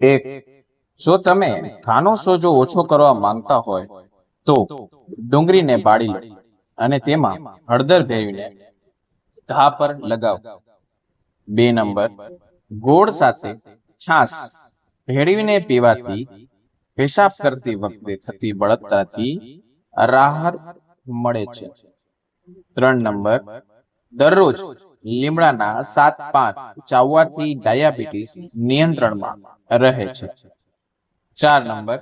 એક, જો તમે ઘાનો સોજો ઓછો કરવા માંગતા હોય તો ડુંગળીને બાળી લો અને તેમાં હળદર ભેળવીને ઘા પર લગાવો. 2 નંબર, ગોળ સાથે છાશ ભેળવીને પીવાથી પેશાબ કરતી વખતે થતી બળતરાથી રાહત મળે છે. 3 નંબર, દરરોજ લીમડાના 7 પાન ચાવવાથી ડાયાબિટીસ નિયંત્રણમાં રહે છે. 4 નંબર,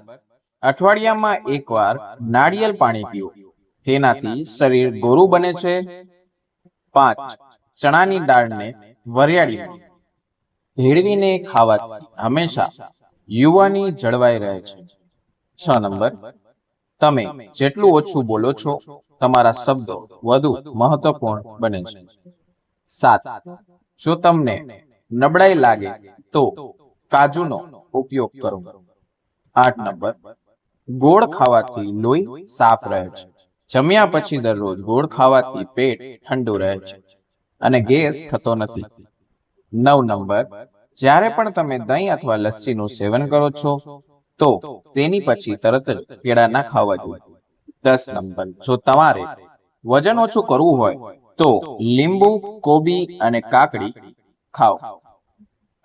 અઠવાડિયામાં એકવાર નાળિયેર પાણી પીવો, તેનાથી શરીર ગોરું બને છે. 5, ચણાની દાળને વરિયાળીમાં ભેળવીને ખાવાથી હંમેશા યુવાની જળવાઈ રહે છે. 6 નંબર, તમે જેટલું ઓછું બોલો છો તમારા શબ્દો વધુ મહત્વપૂર્ણ બને છે. 7, જો તમને નબળાઈ લાગે તો કાજુનો ઉપયોગ કરો. 8 નંબર, ગોળ ખાવાથી લોહી સાફ રહે છે. જમ્યા પછી દરરોજ ગોળ ખાવાથી પેટ ઠંડુ રહે છે અને ગેસ થતો નથી. 9 નંબર, જ્યારે પણ તમે દહીં અથવા લસ્સીનું સેવન કરો છો તો તેની પછી તરત જ કેળા ના ખાવા જોઈએ. 10 નંબર, જો તમારે વજન ઓછું કરવું હોય તો લીંબુ, કોબી અને કાકડી ખાઓ.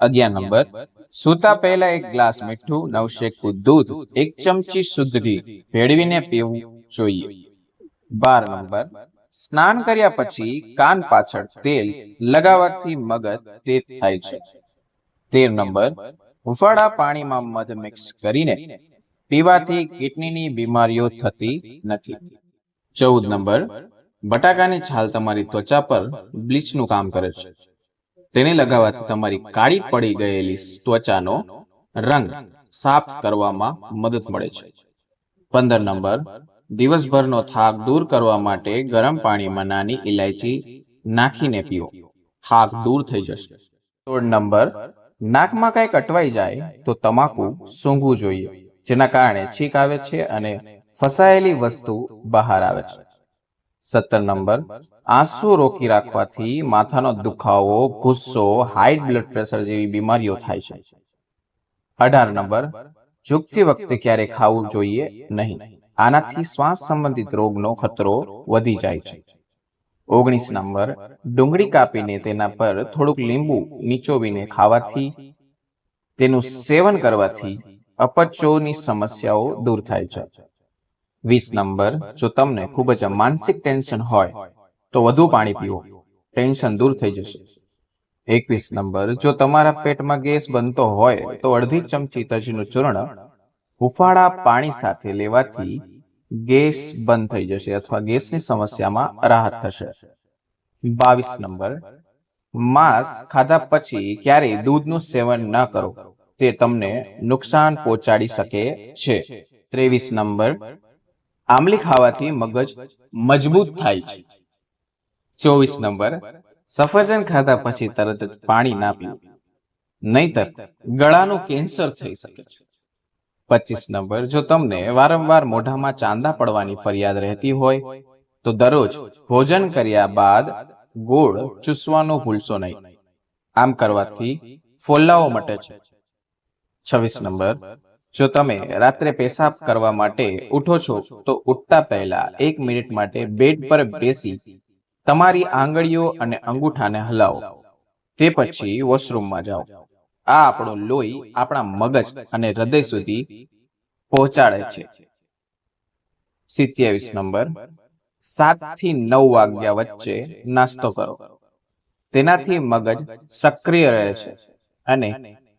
11 નંબર, સૂતા પહેલા 1 ગ્લાસ મીઠું, નવશેકું દૂધ, 1 ચમચી શુદ્ધ ઘી ભેળવીને પીવું જોઈએ. 12 નંબર, સ્નાન કર્યા પછી કાન પાછળ તેલ લગાવવાથી મગજ તેજ થાય છે. 13 નંબર, હુંફાળા પાણીમાં મધ મિક્સ કરીને પીવાથી કિડનીની બીમારીઓ થતી નથી. 14 નંબર, બટાકાની છાલ તમારી ત્વચા પર બ્લીચનું કામ કરે છે. તેને લગાવવાથી તમારી કાળી પડી ગયેલી ત્વચાનો રંગ સાફ કરવામાં મદદ મળે છે. 15 નંબર, દિવસભરનો થાક દૂર કરવા માટે ગરમ પાણીમાં નાની ઇલાયચી નાખીને પીવો, થાક દૂર થઈ જશે. 16 નંબર, નાકમાં કંઈક અટવાઈ જાય તો તમાકુ સૂંઘવું જોઈએ, જેના કારણે છીંક આવે છે અને ફસાયેલી વસ્તુ બહાર આવે છે. 17 નંબર, આંસુ રોકી રાખવાથી માથાનો દુખાવો, ગુસ્સો, હાઈ બ્લડ પ્રેશર જેવી બીમારીઓ થાય છે. 18 નંબર, ઝૂકતી વખતે ક્યારે ખાવું જોઈએ નહીં, આનાથી શ્વાસ સંબંધિત રોગનો ખતરો વધી જાય છે. 19 નંબર, ડુંગળી કાપીને તેના પર થોડુંક લીંબુ નીચોવીને ખાવાથી, તેનું સેવન કરવાથી અપચોની સમસ્યાઓ દૂર થાય છે. 20 નંબર, જો તમને ખૂબ જ માનસિક ટેન્શન હોય તો વધુ પાણી પીવો, ટેન્શન દૂર થઈ જશે. 21 નંબર, જો તમારા પેટમાં ગેસ બનતો હોય તો અડધી ચમચી તજનું ચૂર્ણ હુંફાળા પાણી સાથે લેવાથી ગેસ બંધ થઈ જશે અથવા ગેસની સમસ્યામાં રાહત થશે. 22 નંબર, માંસ ખાધા પછી ક્યારેય દૂધનું સેવન ન કરો, તે તમને નુકસાન પહોંચાડી શકે છે. 23 નંબર, આમલી ખાવાથી મગજ મજબૂત થાય છે. 24 નંબર, સફરજન ખાધા પછી તરત જ પાણી ના પીવું, નહીતર ગળાનું કેન્સર થઈ શકે છે. 25 નંબર, જો તમને વારંવાર મોઢામાં ચાંદા પડવાની ફરિયાદ રહેતી હોય તો દરરોજ ભોજન કર્યા બાદ ગોળ ચૂસવાનું ભૂલશો નહીં, આમ કરવાથી ફોલ્લાઓ મટે છે. 26 નંબર, જો તમે રાત્રે પેશાબ કરવા માટે ઉઠો છો તો ઉઠતા પહેલા 1 મિનિટ માટે બેડ પર બેસી તમારી આંગળીઓ અને અંગૂઠાને હલાવો, તે પછી વોશરૂમમાં જાઓ. આ આપણું લોહી આપણા મગજ અને હૃદય સુધી પહોંચાડે છે. 27 નંબર, 7 થી 9 વાગ્યા વચ્ચે નાસ્તો કરો, તેનાથી મગજ સક્રિય રહે છે અને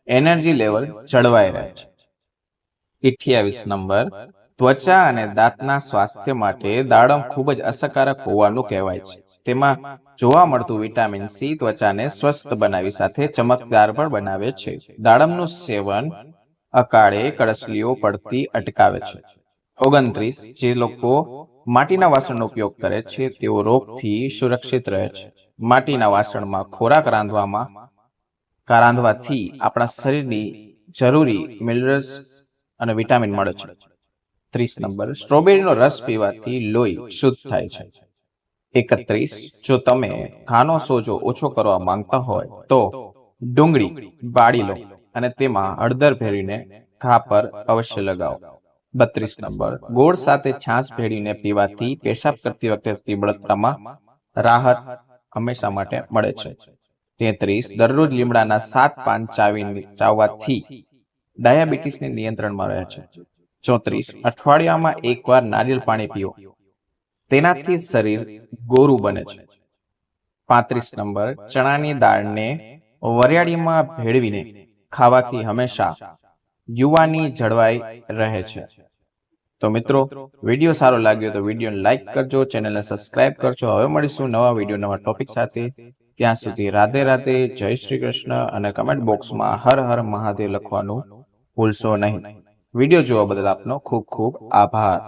એનર્જી લેવલ જળવાઈ રહે છે. 28 નંબર, ત્વચા અને દાંતના સ્વાસ્થ્ય માટે દાડમ ખૂબ જ અસરકારક હોવાનું કહેવાય છે. તેમાં જોવા મળતું વિટામિન સી ત્વચાને સ્વસ્થ બનાવી સાથે ચમકદાર પણ બનાવે છે. દાડમનું સેવન અકાળે કળસલીઓ પડતી અટકાવે છે. 29, જે લોકો માટીના વાસણનો ઉપયોગ કરે છે તેઓ રોગથી સુરક્ષિત રહે છે. માટીના વાસણમાં ખોરાક રાંધવાથી આપણા શરીરની જરૂરી મિનરલ્સ અને વિટામિન મળે છે. 30 નંબર, સ્ટ્રોબેરીનો રસ પીવાથી લોહી શુદ્ધ થાય છે. 31, જો તમે ઘાનો સોજો ઓછો કરવા માંગતા હોય તો ડુંગળી બાળી લો અને તેમાં હળદર ભેળવીને ઘા પર અવશ્ય લગાવો. 32 નંબર, ગોળ સાથે છાશ ભેળવીને પીવાથી પેશાબ કરતી વખતે બળતરામાં રાહત હંમેશા માટે મળે છે. 33, દરરોજ લીમડાના 7 પાન ચાવવાથી ડાયાબિટીસને નિયંત્રણમાં રહે છે. 34, અઠવાડિયામાં એકવાર નારિયેળ પાણી પીવો, તેનાથી શરીર ગોરું બને છે. 35 નંબર, ચણાની દાળને વરિયાળીમાં ભેળવીને ખાવાથી હંમેશા યુવાની જળવાઈ રહે છે. તો મિત્રો, વિડીયો સારો લાગ્યો તો વિડીયોને લાઈક કરજો, ચેનલને સબસ્ક્રાઇબ કરજો. હવે મળીશું નવા વિડીયો નવા ટોપિક સાથે. ત્યાં સુધી રાધે રાધે, જય શ્રી કૃષ્ણ, અને કમેન્ટ બોક્સમાં હર હર મહાદેવ લખવાનું ભૂલશો નહીં. વિડીયો જોવા બદલ આપનો ખૂબ ખૂબ આભાર.